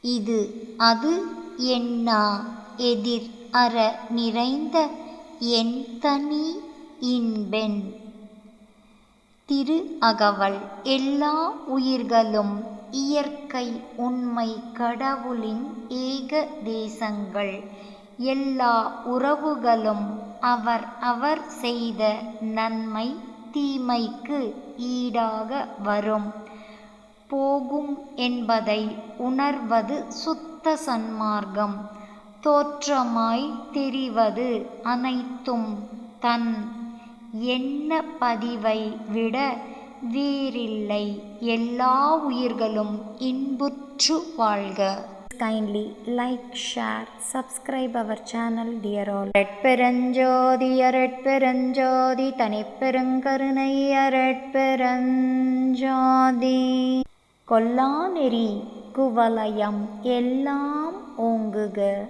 இது அது என்னா எதிர் அற நிறைந்த என்தனி இன்பென். திரு அகவல். எல்லா உயிர்களும் இயற்கை உண்மை கடவுளின் ஏக தேசங்கள். எல்லா உறவுகளும் அவர் அவர் செய்த நன்மை தீமைக்கு ஈடாக வரும் போகும் என்பதை உணர்வது சுத்த சன்மார்க்கம். தோற்றமாய் தெரிவது அனைத்தும் தன் எண்ண பதிவை விட வேறில்லை. எல்லா உயிர்களும் இன்புற்று வாழ்க. Kindly like, share, subscribe our channel, dear all. அருட்பெருஞ்சோதி அருட்பெருஞ்சோதி தனிப்பெருங்கருணை அருட்பெருஞ்சோதி. கொல்லா நெறி குவலயம் எல்லாம் ஓங்குக.